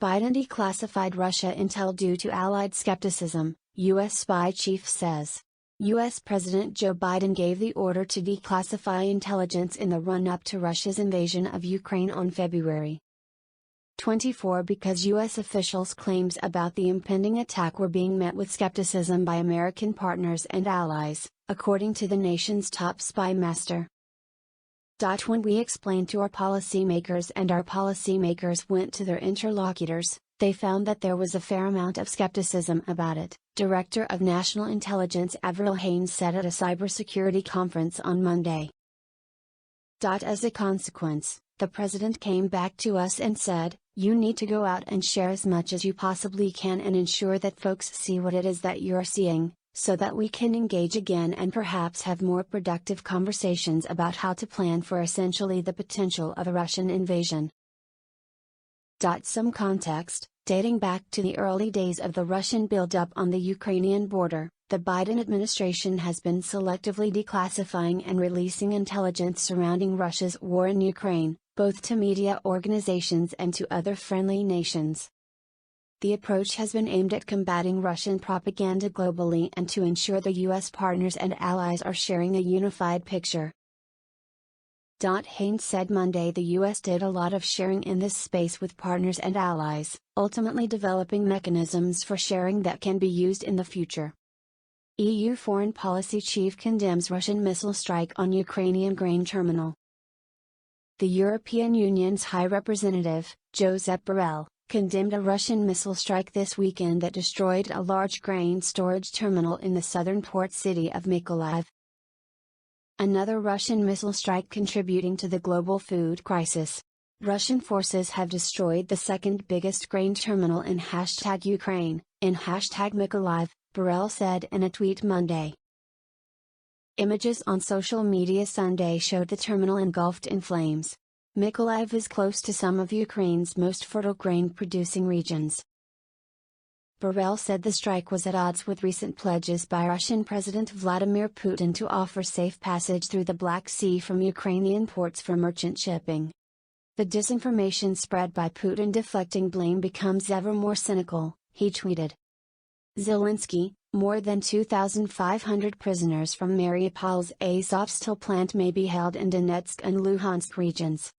Biden declassified Russia intel due to allied skepticism, U.S. spy chief says. U.S. President Joe Biden gave the order to declassify intelligence in the run-up to Russia's invasion of Ukraine on February 24 because U.S. officials' claims about the impending attack were being met with skepticism by American partners and allies, according to the nation's top spy master. When we explained to our policymakers and our policymakers went to their interlocutors, they found that there was a fair amount of skepticism about it, Director of National Intelligence Avril Haines said at a cybersecurity conference on Monday. As a consequence, the president came back to us and said, "You need to go out and share as much as you possibly can and ensure that folks see what it is that you're seeing, so that we can engage again and perhaps have more productive conversations about how to plan for essentially the potential of a Russian invasion." Some context, dating back to the early days of the Russian buildup on the Ukrainian border, the Biden administration has been selectively declassifying and releasing intelligence surrounding Russia's war in Ukraine, both to media organizations and to other friendly nations. The approach has been aimed at combating Russian propaganda globally and to ensure the U.S. partners and allies are sharing a unified picture. Haines said Monday the U.S. did a lot of sharing in this space with partners and allies, ultimately developing mechanisms for sharing that can be used in the future. EU Foreign Policy Chief condemns Russian missile strike on Ukrainian grain terminal. The European Union's High Representative, Josep Borrell, condemned a Russian missile strike this weekend that destroyed a large grain storage terminal in the southern port city of Mykolaiv. Another Russian missile strike contributing to the global food crisis. Russian forces have destroyed the second biggest grain terminal in #Ukraine, in #Mykolaiv, Borrell said in a tweet Monday. Images on social media Sunday showed the terminal engulfed in flames. Mykolaiv is close to some of Ukraine's most fertile grain-producing regions. Borrell said the strike was at odds with recent pledges by Russian President Vladimir Putin to offer safe passage through the Black Sea from Ukrainian ports for merchant shipping. The disinformation spread by Putin deflecting blame becomes ever more cynical, he tweeted. Zelensky, more than 2,500 prisoners from Mariupol's Azovstal plant may be held in Donetsk and Luhansk regions.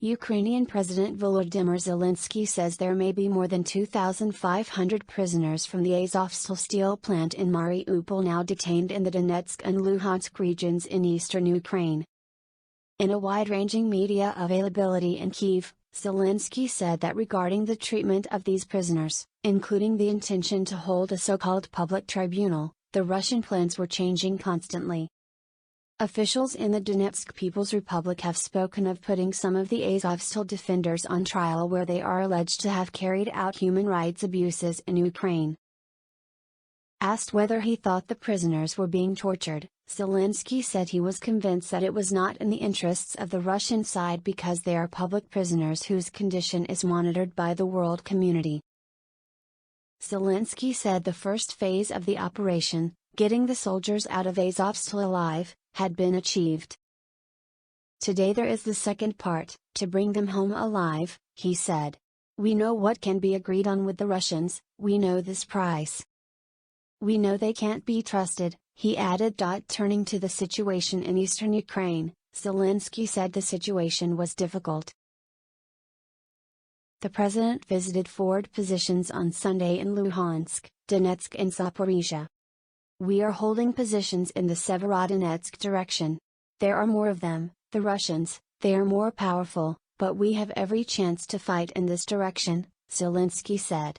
Ukrainian President Volodymyr Zelensky says there may be more than 2,500 prisoners from the Azovstal steel plant in Mariupol now detained in the Donetsk and Luhansk regions in eastern Ukraine. In a wide-ranging media availability in Kyiv, Zelensky said that regarding the treatment of these prisoners, including the intention to hold a so-called public tribunal, the Russian plans were changing constantly. Officials in the Donetsk People's Republic have spoken of putting some of the Azovstal defenders on trial where they are alleged to have carried out human rights abuses in Ukraine. Asked whether he thought the prisoners were being tortured, Zelensky said he was convinced that it was not in the interests of the Russian side because they are public prisoners whose condition is monitored by the world community. Zelensky said the first phase of the operation, getting the soldiers out of Azovstal alive, had been achieved. Today there is the second part, to bring them home alive, he said. We know what can be agreed on with the Russians, we know this price. We know they can't be trusted, he added. Turning to the situation in eastern Ukraine, Zelensky said the situation was difficult. The president visited forward positions on Sunday in Luhansk, Donetsk and Zaporizhia. We are holding positions in the Severodonetsk direction. There are more of them, the Russians, they are more powerful, but we have every chance to fight in this direction, Zelensky said.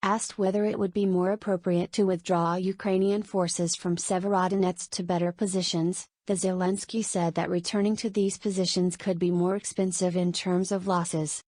Asked whether it would be more appropriate to withdraw Ukrainian forces from Severodonetsk to better positions, the Zelensky said that returning to these positions could be more expensive in terms of losses.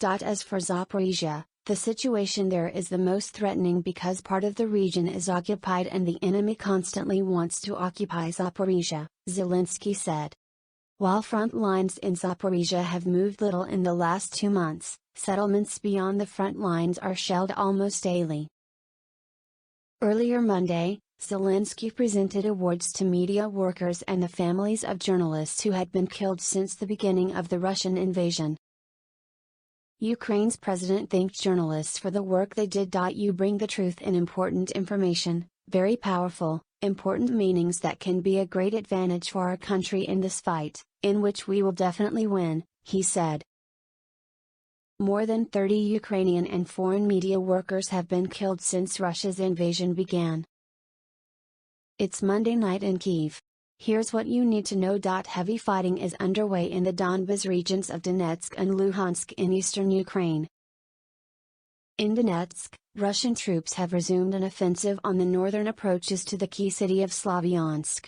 As for Zaporizhia, the situation there is the most threatening because part of the region is occupied and the enemy constantly wants to occupy Zaporizhia, Zelensky said. While front lines in Zaporizhia have moved little in the last 2 months, settlements beyond the front lines are shelled almost daily. Earlier Monday, Zelensky presented awards to media workers and the families of journalists who had been killed since the beginning of the Russian invasion. Ukraine's president thanked journalists for the work they did. You bring the truth and important information, very powerful, important meanings that can be a great advantage for our country in this fight, in which we will definitely win, he said. More than 30 Ukrainian and foreign media workers have been killed since Russia's invasion began. It's Monday night in Kyiv. Here's what you need to know. Heavy fighting is underway in the Donbas regions of Donetsk and Luhansk in eastern Ukraine. In Donetsk, Russian troops have resumed an offensive on the northern approaches to the key city of Slavyansk.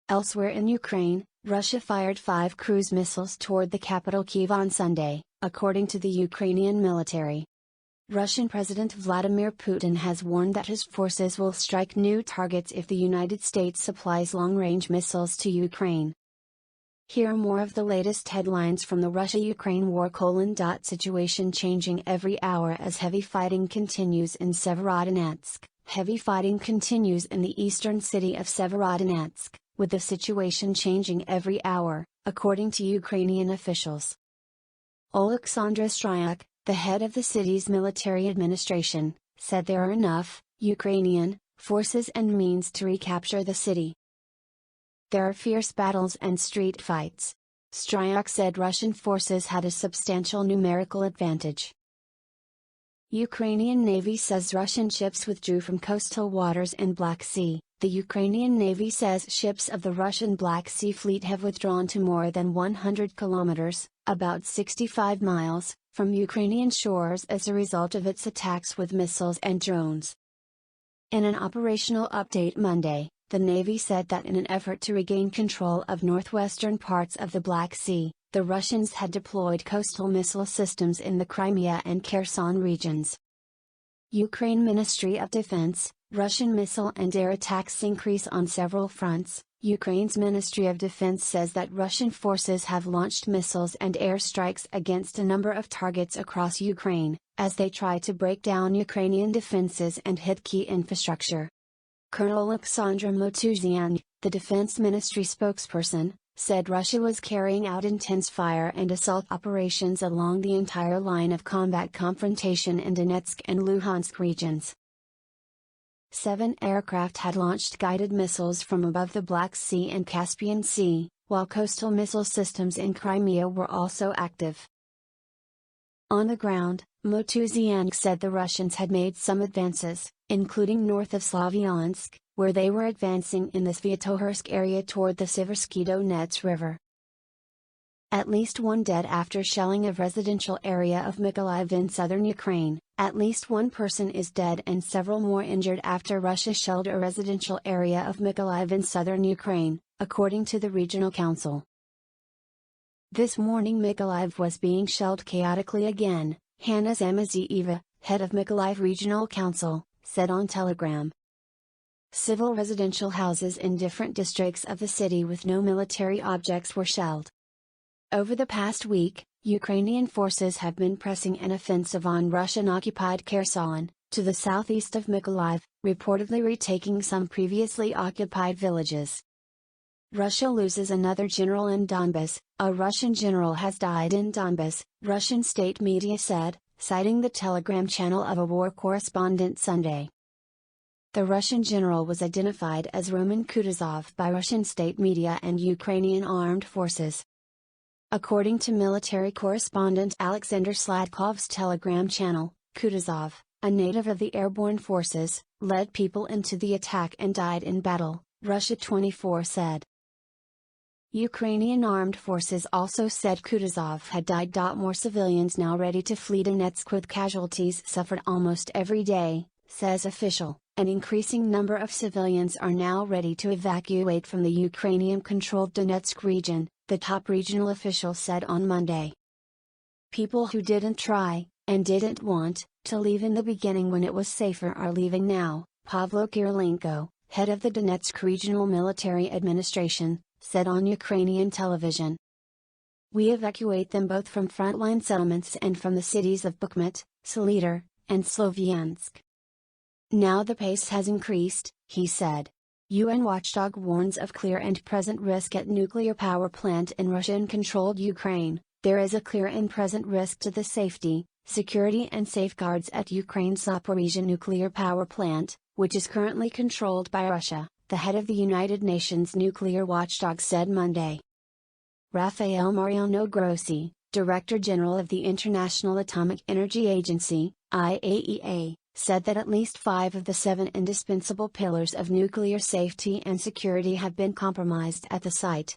Elsewhere in Ukraine, Russia fired 5 cruise missiles toward the capital Kyiv on Sunday, according to the Ukrainian military. Russian President Vladimir Putin has warned that his forces will strike new targets if the United States supplies long-range missiles to Ukraine. Here are more of the latest headlines from the Russia-Ukraine war: Situation changing every hour as heavy fighting continues in Severodonetsk. Heavy fighting continues in the eastern city of Severodonetsk, with the situation changing every hour, according to Ukrainian officials. Oleksandr Stryuk, the head of the city's military administration, said there are enough Ukrainian forces and means to recapture the city. There are fierce battles and street fights. Stryuk said Russian forces had a substantial numerical advantage. Ukrainian Navy says Russian ships withdrew from coastal waters in Black Sea. The Ukrainian Navy says ships of the Russian Black Sea Fleet have withdrawn to more than 100 kilometers, about 65 miles, from Ukrainian shores as a result of its attacks with missiles and drones. In an operational update Monday, the Navy said that in an effort to regain control of northwestern parts of the Black Sea, the Russians had deployed coastal missile systems in the Crimea and Kherson regions. Ukraine Ministry of Defense: Russian missile and air attacks increase on several fronts. Ukraine's Ministry of Defense says that Russian forces have launched missiles and airstrikes against a number of targets across Ukraine, as they try to break down Ukrainian defenses and hit key infrastructure. Colonel Alexandra Motuzian, the Defense Ministry spokesperson, said Russia was carrying out intense fire and assault operations along the entire line of combat confrontation in Donetsk and Luhansk regions. 7 aircraft had launched guided missiles from above the Black Sea and Caspian Sea, while coastal missile systems in Crimea were also active. On the ground, Motuzian said the Russians had made some advances, including north of Slavyansk, where they were advancing in the Sviatohorsk area toward the Siversky Donets River. At least 1 dead after shelling a residential area of Mykolaiv in southern Ukraine. At least 1 person is dead and several more injured after Russia shelled a residential area of Mykolaiv in southern Ukraine, according to the regional council. This morning Mykolaiv was being shelled chaotically again, Hanna Zamazieva, head of Mykolaiv Regional Council, said on Telegram. Civil residential houses in different districts of the city with no military objects were shelled. Over the past week, Ukrainian forces have been pressing an offensive on Russian-occupied Kherson, to the southeast of Mykolaiv, reportedly retaking some previously occupied villages. Russia loses another general in Donbas. A Russian general has died in Donbas, Russian state media said, citing the Telegram channel of a war correspondent Sunday. The Russian general was identified as Roman Kutuzov by Russian state media and Ukrainian armed forces. According to military correspondent Alexander Sladkov's Telegram channel, Kutuzov, a native of the airborne forces, led people into the attack and died in battle, Russia 24 said. Ukrainian armed forces also said Kutuzov had died. More civilians now ready to flee Donetsk with casualties suffered almost every day, says official. An increasing number of civilians are now ready to evacuate from the Ukrainian-controlled Donetsk region, the top regional official said on Monday. People who didn't try, and didn't want, to leave in the beginning when it was safer are leaving now, Pavlo Kirilenko, head of the Donetsk Regional Military Administration, said on Ukrainian television. We evacuate them both from frontline settlements and from the cities of Bakhmut, Solidar, and Slovyansk. Now the pace has increased, he said. UN watchdog warns of clear and present risk at nuclear power plant in Russian-controlled Ukraine, There is a clear and present risk to the safety, security and safeguards at Ukraine's Zaporizhzhia nuclear power plant, which is currently controlled by Russia, the head of the United Nations nuclear watchdog said Monday. Rafael Mariano Grossi, Director General of the International Atomic Energy Agency, IAEA, said that at least 5 of the 7 indispensable pillars of nuclear safety and security have been compromised at the site.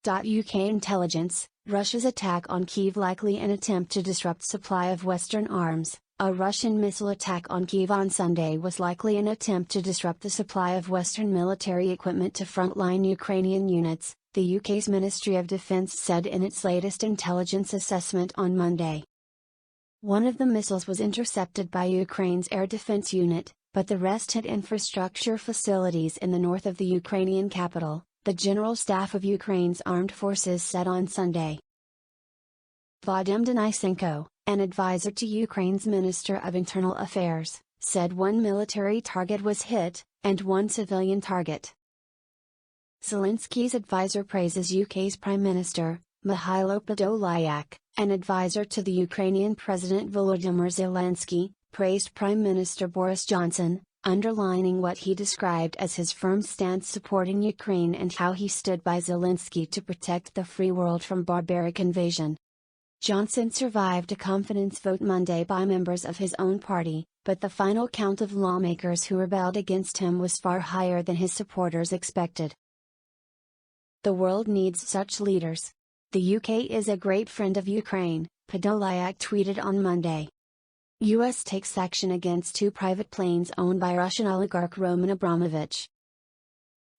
UK intelligence: Russia's attack on Kyiv likely an attempt to disrupt supply of Western arms. A Russian missile attack on Kyiv on Sunday was likely an attempt to disrupt the supply of Western military equipment to frontline Ukrainian units, the UK's Ministry of Defence said in its latest intelligence assessment on Monday. One of the missiles was intercepted by Ukraine's air defense unit, but the rest hit infrastructure facilities in the north of the Ukrainian capital, the General Staff of Ukraine's armed forces said on Sunday. Vadim Denisenko, an advisor to Ukraine's Minister of Internal Affairs, said 1 military target was hit, and 1 civilian target. Zelensky's advisor praises UK's Prime Minister, Mihailo Podolyak, an advisor to the Ukrainian President Volodymyr Zelensky, praised Prime Minister Boris Johnson, underlining what he described as his firm stance supporting Ukraine and how he stood by Zelensky to protect the free world from barbaric invasion. Johnson survived a confidence vote Monday by members of his own party, but the final count of lawmakers who rebelled against him was far higher than his supporters expected. The world needs such leaders. The UK is a great friend of Ukraine, Podolyak tweeted on Monday. US takes action against 2 private planes owned by Russian oligarch Roman Abramovich.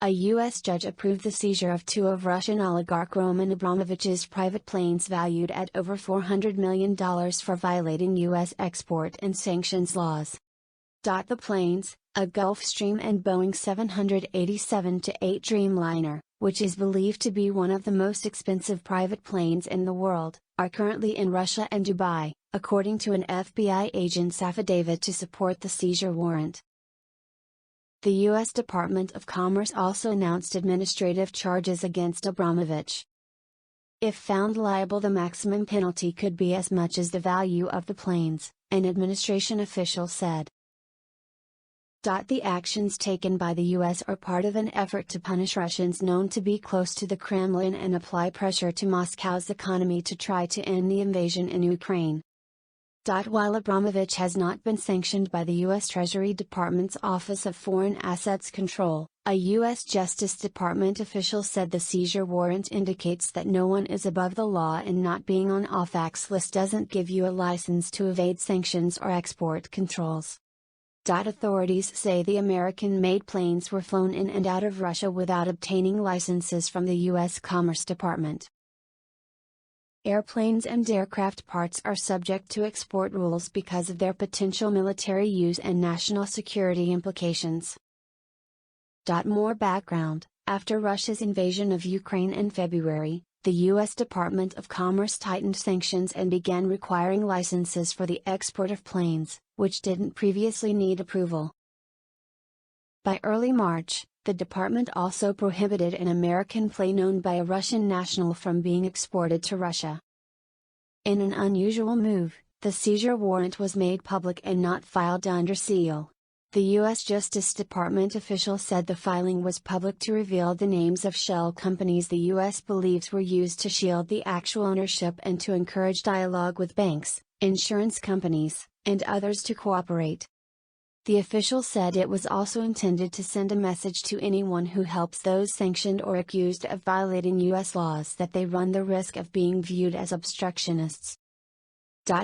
A U.S. judge approved the seizure of 2 of Russian oligarch Roman Abramovich's private planes valued at over $400 million for violating U.S. export and sanctions laws. The planes, a Gulfstream and Boeing 787-8 Dreamliner, which is believed to be one of the most expensive private planes in the world, are currently in Russia and Dubai, according to an FBI agent's affidavit to support the seizure warrant. The U.S. Department of Commerce also announced administrative charges against Abramovich. If found liable, the maximum penalty could be as much as the value of the planes, an administration official said. The actions taken by the U.S. are part of an effort to punish Russians known to be close to the Kremlin and apply pressure to Moscow's economy to try to end the invasion in Ukraine. While Abramovich has not been sanctioned by the U.S. Treasury Department's Office of Foreign Assets Control, a U.S. Justice Department official said the seizure warrant indicates that no one is above the law, and not being on OFAC's list doesn't give you a license to evade sanctions or export controls. Authorities say the American-made planes were flown in and out of Russia without obtaining licenses from the U.S. Commerce Department. Airplanes and aircraft parts are subject to export rules because of their potential military use and national security implications. More background: after Russia's invasion of Ukraine in February, the U.S. Department of Commerce tightened sanctions and began requiring licenses for the export of planes, which didn't previously need approval. By early March, the department also prohibited an American plane owned by a Russian national from being exported to Russia. In an unusual move, the seizure warrant was made public and not filed under seal. The U.S. Justice Department official said the filing was public to reveal the names of shell companies the U.S. believes were used to shield the actual ownership and to encourage dialogue with banks, insurance companies, and others to cooperate. The official said it was also intended to send a message to anyone who helps those sanctioned or accused of violating U.S. laws that they run the risk of being viewed as obstructionists.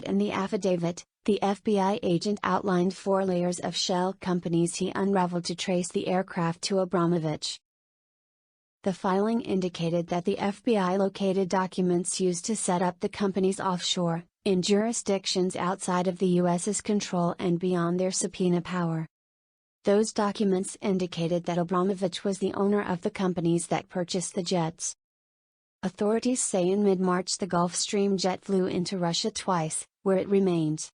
In the affidavit, the FBI agent outlined 4 layers of shell companies he unraveled to trace the aircraft to Abramovich. The filing indicated that the FBI located documents used to set up the companies offshore, in jurisdictions outside of the U.S.'s control and beyond their subpoena power. Those documents indicated that Abramovich was the owner of the companies that purchased the jets. Authorities say in mid-March the Gulfstream jet flew into Russia twice, where it remains.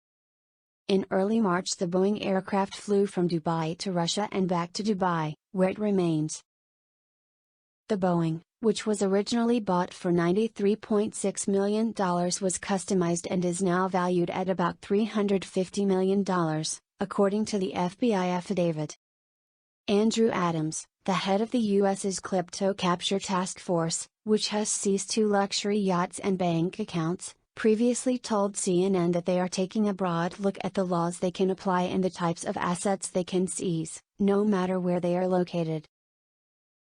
In early March the Boeing aircraft flew from Dubai to Russia and back to Dubai, where it remains. The Boeing, which was originally bought for $93.6 million, was customized and is now valued at about $350 million, according to the FBI affidavit. Andrew Adams, the head of the U.S.'s Crypto Capture Task Force, which has seized 2 luxury yachts and bank accounts, previously told CNN that they are taking a broad look at the laws they can apply and the types of assets they can seize, no matter where they are located.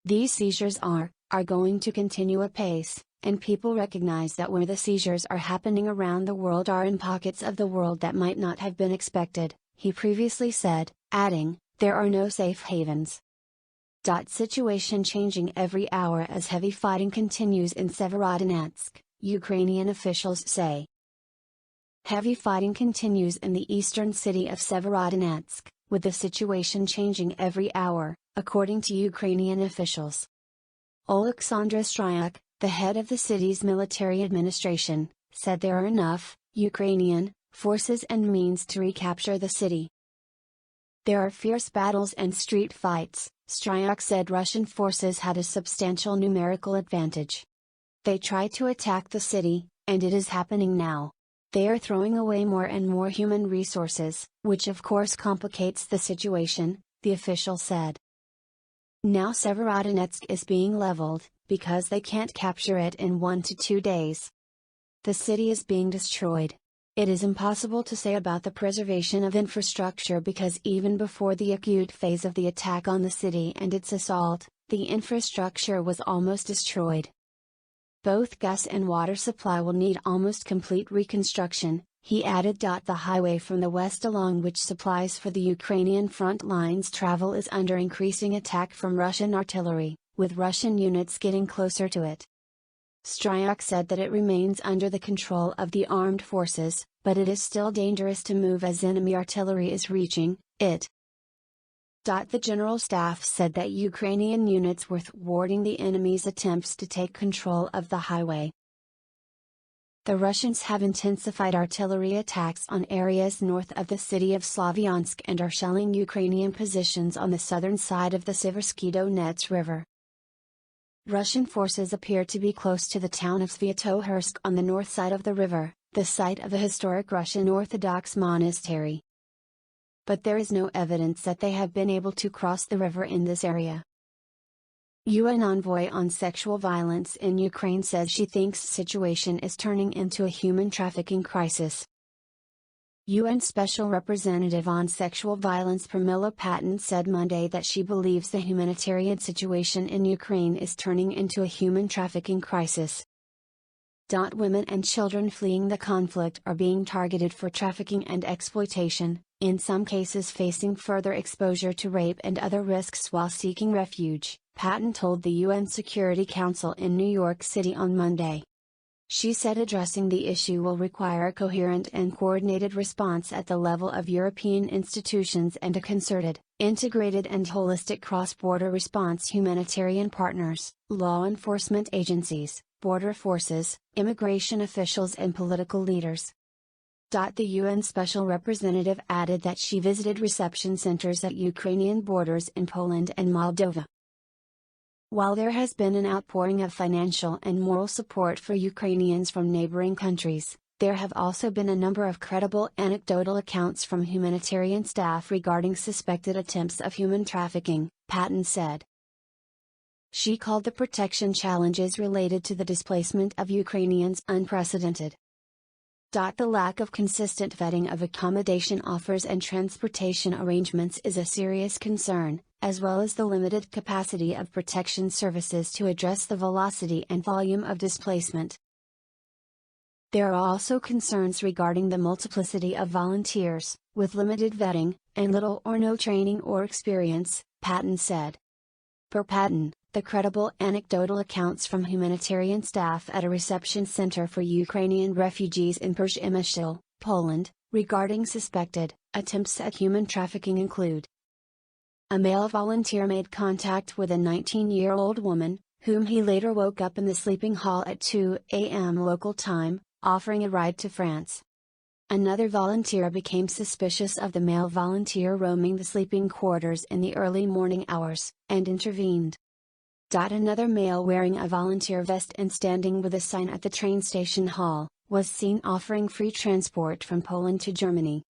These seizures are going to continue apace, and people recognize that where the seizures are happening around the world are in pockets of the world that might not have been expected, he previously said, adding, "There are no safe havens." Situation changing every hour as heavy fighting continues in Severodonetsk, Ukrainian officials say. Heavy fighting continues in the eastern city of Severodonetsk, with the situation changing every hour, according to Ukrainian officials. Oleksandr Stryuk, the head of the city's military administration, said there are enough Ukrainian forces and means to recapture the city. There are fierce battles and street fights, Stryuk said. Russian forces had a substantial numerical advantage. They tried to attack the city, and it is happening now. They are throwing away more and more human resources, which of course complicates the situation, the official said. Now Severodonetsk is being leveled, because they can't capture it in 1 to 2 days. The city is being destroyed. It is impossible to say about the preservation of infrastructure because even before the acute phase of the attack on the city and its assault, the infrastructure was almost destroyed. Both gas and water supply will need almost complete reconstruction, he added. The highway from the west along which supplies for the Ukrainian front lines travel is under increasing attack from Russian artillery, with Russian units getting closer to it. Stryuk said that it remains under the control of the armed forces, but it is still dangerous to move as enemy artillery is reaching it. The General Staff said that Ukrainian units were thwarting the enemy's attempts to take control of the highway. The Russians have intensified artillery attacks on areas north of the city of Slavyansk and are shelling Ukrainian positions on the southern side of the Siversky Donets River. Russian forces appear to be close to the town of Svyatohorsk on the north side of the river, the site of a historic Russian Orthodox monastery. But there is no evidence that they have been able to cross the river in this area. UN envoy on sexual violence in Ukraine says she thinks situation is turning into a human trafficking crisis. UN Special Representative on Sexual Violence Pramila Patten said Monday that she believes the humanitarian situation in Ukraine is turning into a human trafficking crisis. Women and children fleeing the conflict are being targeted for trafficking and exploitation, in some cases facing further exposure to rape and other risks while seeking refuge, Patten told the UN Security Council in New York City on Monday. She said addressing the issue will require a coherent and coordinated response at the level of European institutions and a concerted, integrated and holistic cross-border response. Humanitarian partners, law enforcement agencies, border forces, immigration officials and political leaders. The UN Special Representative added that she visited reception centers at Ukrainian borders in Poland and Moldova. While there has been an outpouring of financial and moral support for Ukrainians from neighboring countries, there have also been a number of credible anecdotal accounts from humanitarian staff regarding suspected attempts of human trafficking, Patten said. She called the protection challenges related to the displacement of Ukrainians unprecedented. The lack of consistent vetting of accommodation offers and transportation arrangements is a serious concern, as well as the limited capacity of protection services to address the velocity and volume of displacement. There are also concerns regarding the multiplicity of volunteers, with limited vetting, and little or no training or experience, Patten said. Per Patten, the credible anecdotal accounts from humanitarian staff at a reception center for Ukrainian refugees in Przemyśl, Poland, regarding suspected attempts at human trafficking include: a male volunteer made contact with a 19-year-old woman, whom he later woke up in the sleeping hall at 2 a.m. local time, offering a ride to France. Another volunteer became suspicious of the male volunteer roaming the sleeping quarters in the early morning hours, and intervened. Another male wearing a volunteer vest and standing with a sign at the train station hall, was seen offering free transport from Poland to Germany.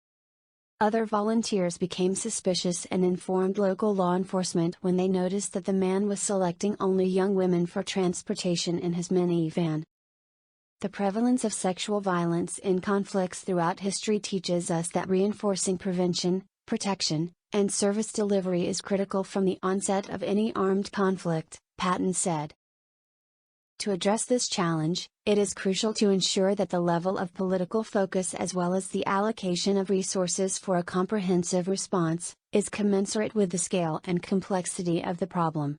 Other volunteers became suspicious and informed local law enforcement when they noticed that the man was selecting only young women for transportation in his minivan. The prevalence of sexual violence in conflicts throughout history teaches us that reinforcing prevention, protection, and service delivery is critical from the onset of any armed conflict, Patton said. To address this challenge, it is crucial to ensure that the level of political focus as well as the allocation of resources for a comprehensive response, is commensurate with the scale and complexity of the problem.